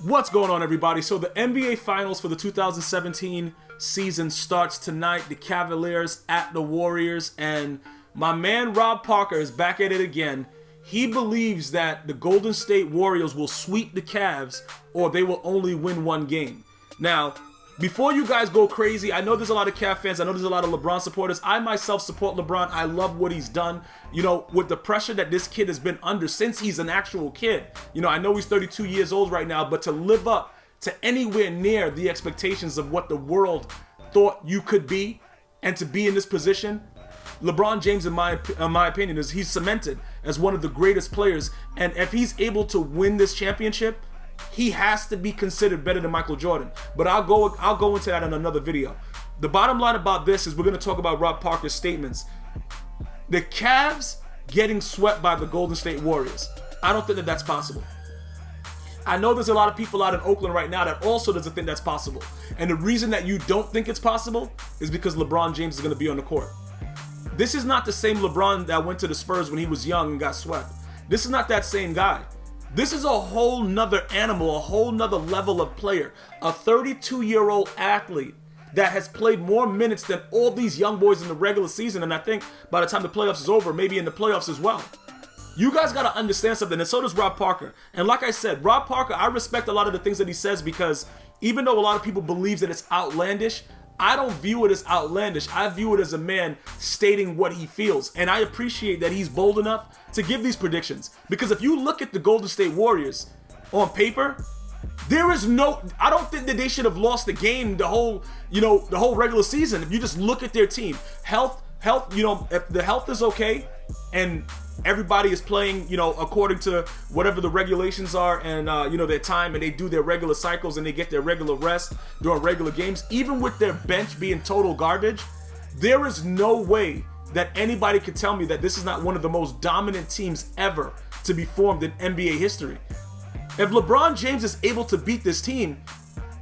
What's going on, everybody? So the NBA Finals for the 2017 season starts tonight. The Cavaliers at the Warriors, and my man Rob Parker is back at it again. He believes that the Golden State Warriors will sweep the Cavs or they will only win one game. Now, before you guys go crazy, I know there's a lot of Cav fans. I know there's a lot of LeBron supporters. I myself support LeBron. I love what he's done. You know, with the pressure that this kid has been under since he's an actual kid. You know, I know he's 32 years old right now, but to live up to anywhere near the expectations of what the world thought you could be and to be in this position, LeBron James, in my opinion, he's cemented as one of the greatest players. And if he's able to win this championship, he has to be considered better than Michael Jordan. But I'll go into that in another video. The bottom line about this is we're going to talk about Rob Parker's statements. The Cavs getting swept by the Golden State Warriors. I don't think that that's possible. I know there's a lot of people out in Oakland right now that also doesn't think that's possible. And the reason that you don't think it's possible is because LeBron James is going to be on the court. This is not the same LeBron that went to the Spurs when he was young and got swept. This is not that same guy. This is a whole nother animal, a whole nother level of player. A 32-year-old athlete that has played more minutes than all these young boys in the regular season. And I think by the time the playoffs is over, maybe in the playoffs as well. You guys got to understand something, and so does Rob Parker. And like I said, Rob Parker, I respect a lot of the things that he says because even though a lot of people believe that it's outlandish, I don't view it as outlandish. I view it as a man stating what he feels. And I appreciate that he's bold enough to give these predictions. Because if you look at the Golden State Warriors on paper, I don't think that they should have lost the game the whole regular season. If you just look at their team, health, if the health is okay and everybody is playing, according to whatever the regulations are and, their time, and they do their regular cycles and they get their regular rest during regular games, even with their bench being total garbage, there is no way that anybody could tell me that this is not one of the most dominant teams ever to be formed in NBA history. If LeBron James is able to beat this team,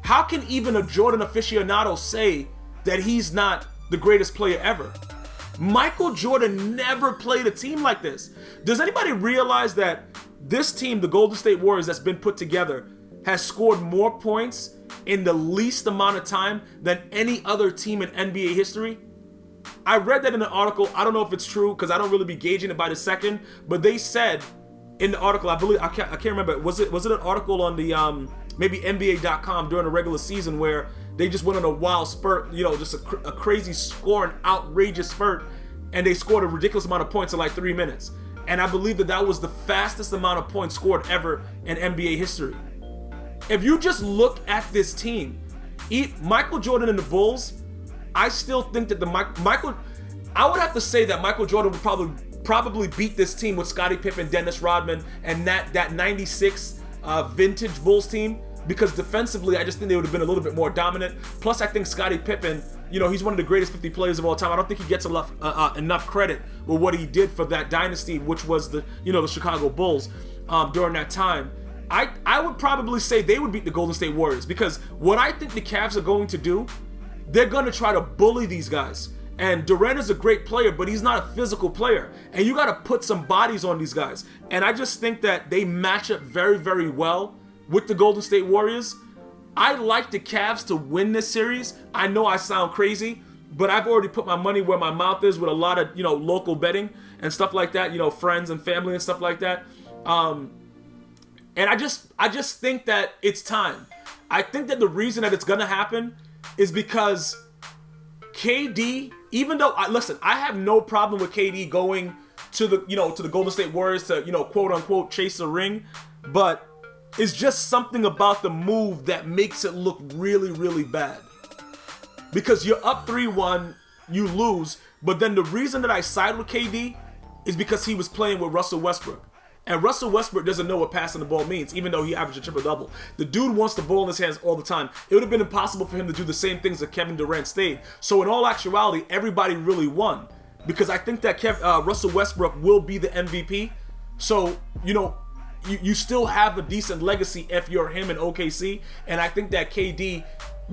how can even a Jordan aficionado say that he's not the greatest player ever? Michael Jordan never played a team like this. Does anybody realize that this team, the Golden State Warriors that's been put together, has scored more points in the least amount of time than any other team in NBA history? I read that in an article. I don't know if it's true because I don't really be gauging it by the second, but they said in the article, I can't remember, was it an article on the maybe NBA.com during the regular season where they just went on a wild spurt, just a crazy scoring, outrageous spurt, and they scored a ridiculous amount of points in like 3 minutes. And I believe that was the fastest amount of points scored ever in NBA history. If you just look at this team, Michael Jordan and the Bulls, I still think that I would have to say that Michael Jordan would probably beat this team with Scottie Pippen, Dennis Rodman, and that 96 vintage Bulls team. Because defensively, I just think they would have been a little bit more dominant. Plus, I think Scottie Pippen, he's one of the greatest 50 players of all time. I don't think he gets enough credit with what he did for that dynasty, which was the Chicago Bulls during that time. I would probably say they would beat the Golden State Warriors because what I think the Cavs are going to do, they're going to try to bully these guys. And Durant is a great player, but he's not a physical player. And you got to put some bodies on these guys. And I just think that they match up very, very well with the Golden State Warriors. I like the Cavs to win this series. I know I sound crazy, but I've already put my money where my mouth is with a lot of, local betting and stuff like that, friends and family and stuff like that. And I just think that it's time. I think that the reason that it's going to happen is because KD, even though I have no problem with KD going to the Golden State Warriors to, quote unquote chase a ring, but it's just something about the move that makes it look really, really bad. Because you're up 3-1, you lose, but then the reason that I side with KD is because he was playing with Russell Westbrook. And Russell Westbrook doesn't know what passing the ball means, even though he averaged a triple-double. The dude wants the ball in his hands all the time. It would have been impossible for him to do the same things that Kevin Durant stayed. So in all actuality, everybody really won. Because I think that Russell Westbrook will be the MVP. So, you still have a decent legacy if you're him in OKC. And I think that KD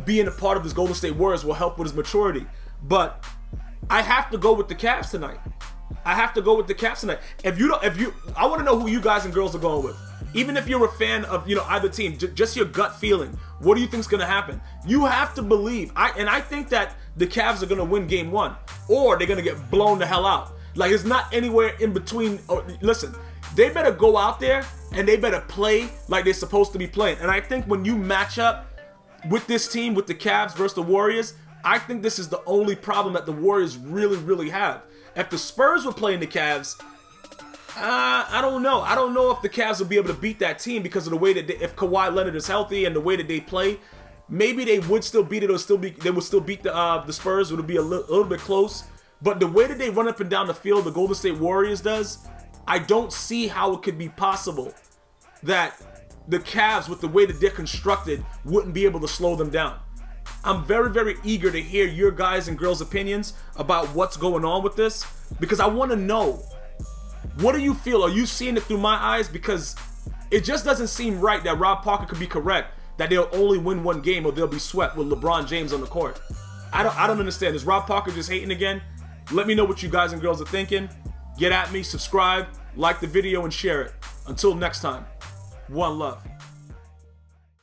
being a part of this Golden State Warriors will help with his maturity. But I have to go with the Cavs tonight. I want to know who you guys and girls are going with. Even if you're a fan of, either team, just your gut feeling, what do you think's gonna happen? You have to believe. I think that the Cavs are gonna win game 1, or they're gonna get blown the hell out. Like, it's not anywhere in between. Listen, they better go out there and they better play like they're supposed to be playing. And I think when you match up with this team, with the Cavs versus the Warriors, I think this is the only problem that the Warriors really, really have. If the Spurs were playing the Cavs, I don't know. I don't know if the Cavs will be able to beat that team because of the way that if Kawhi Leonard is healthy and the way that they play, maybe they would still beat it, or they would still beat the Spurs. It would be a little bit close. But the way that they run up and down the field, the Golden State Warriors does, I don't see how it could be possible that the Cavs, with the way that they're constructed, wouldn't be able to slow them down. I'm very, very eager to hear your guys' and girls' opinions about what's going on with this, because I want to know, what do you feel? Are you seeing it through my eyes? Because it just doesn't seem right that Rob Parker could be correct that they'll only win one game or they'll be swept with LeBron James on the court. I don't understand. Is Rob Parker just hating again? Let me know what you guys and girls are thinking. Get at me, subscribe, like the video, and share it. Until next time, one love.